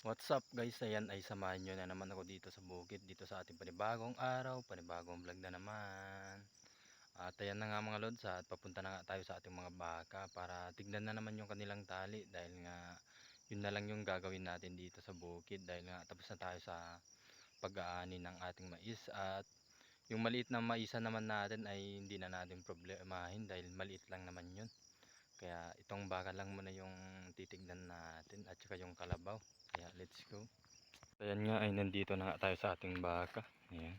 What's up guys, ayan ay samahan nyo na naman ako dito sa bukid, dito sa ating panibagong araw, panibagong vlog na naman. At ayan na nga mga lods, at papunta na nga tayo sa ating mga baka para tignan na naman yung kanilang tali, dahil nga yun na lang yung gagawin natin dito sa bukid, dahil nga tapos na tayo sa pag-aani ng ating mais. At yung maliit na maisa naman natin ay hindi na natin problemahin dahil maliit lang naman yun. Kaya itong baka lang muna yung titignan natin at saka yung kalabaw. Kaya let's go. Ayan nga ay nandito na nga tayo sa ating baka. Ayan.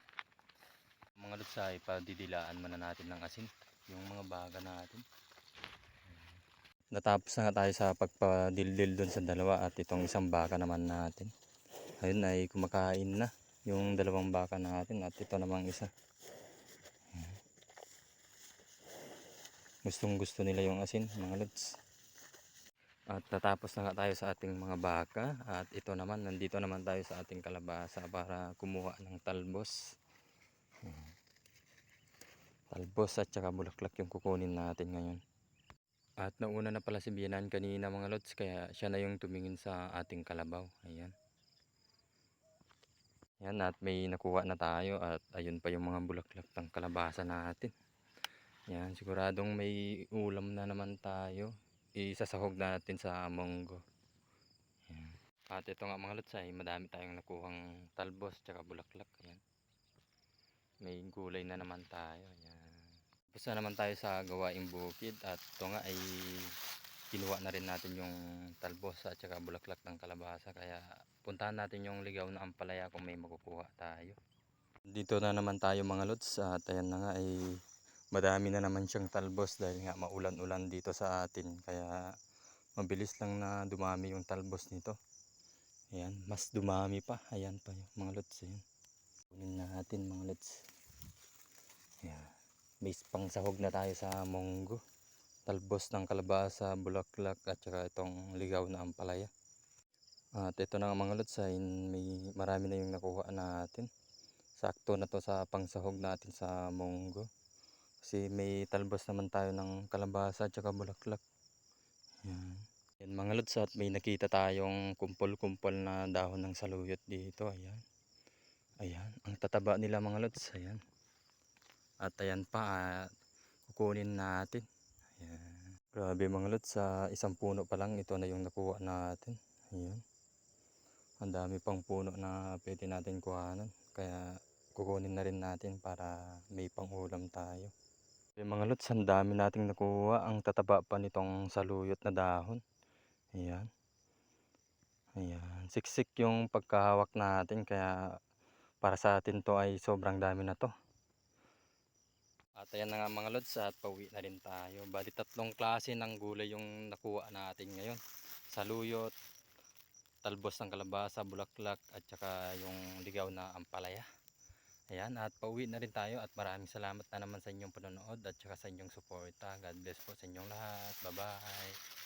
Mga lutsay, padidilaan muna natin ng asin yung mga baka natin. Natapos na nga tayo sa pagpadildil doon sa dalawa at itong isang baka naman natin. Ayun ay kumakain na yung dalawang baka natin at ito namang isa. Ayan. Gustong gusto nila yung asin mga lods. At natapos na nga tayo sa ating mga baka at ito naman, nandito naman tayo sa ating kalabasa para kumuha ng talbos. Talbos at saka bulaklak yung kukunin natin ngayon. At nauna na pala si Bianan kanina mga lods, kaya siya na yung tumingin sa ating kalabaw. Ayan. Ayan, at may nakuha na tayo at ayun pa yung mga bulaklak ng kalabasa natin. Ayan, siguradong may ulam na naman tayo. Isasahog natin sa munggo. Ayan. At ito nga mga lods ay madami tayong nakuhang talbos at saka bulaklak. Ayan. May gulay na naman tayo. Ayan. Tapos na naman tayo sa gawaing bukid at ito nga ay kinuha na rin natin yung talbos at saka bulaklak ng kalabasa, kaya puntahan natin yung ligaw na ampalaya kung may makukuha tayo. Dito na naman tayo mga lods at ayan na nga ay madami na naman siyang talbos dahil nga maulan-ulan dito sa atin, kaya mabilis lang na dumami yung talbos nito. Ayan, mas dumami pa. Ayan pa yung mga lods. Ayan. Kunin natin mga lods. Ayan. May pangsahog na tayo sa munggo. Talbos ng kalabasa, bulaklak at saka itong ligaw na ampalaya. At ito na mga lods ay marami na yung nakuha natin. Sakto na to sa pangsahog natin sa munggo. Kasi may talbos naman tayo ng kalabasa at saka bulaklak. Yan. Yan mga lods, at may nakita tayong kumpol-kumpol na dahon ng saluyot dito. Ayan. Ayan. Ang tataba nila mga lods. Ayan. At ayan pa. Kukunin natin. Ayan. Grabe mga lods, sa isang puno pa lang ito na yung nakuha natin. Ayan. Ang dami pang puno na pwede natin kuhanan, kaya kukunin na rin natin para may pang-ulam tayo. Yung mga lods, ang dami nating nakuha. Ang tataba pa nitong saluyot na dahon. Ayan. Ayan. Siksik yung pagkahawak natin, kaya para sa atin to ay sobrang dami na to. At ayan na nga mga lods, at pauwi na rin tayo. Bali tatlong klase ng gulay yung nakuha natin ngayon. Saluyot, talbos ng kalabasa, bulaklak at saka yung ligaw na ampalaya. Ayan, at pauwi na rin tayo, at maraming salamat na naman sa inyong panonood at saka sa inyong suporta. God bless po sa inyong lahat. Bye bye.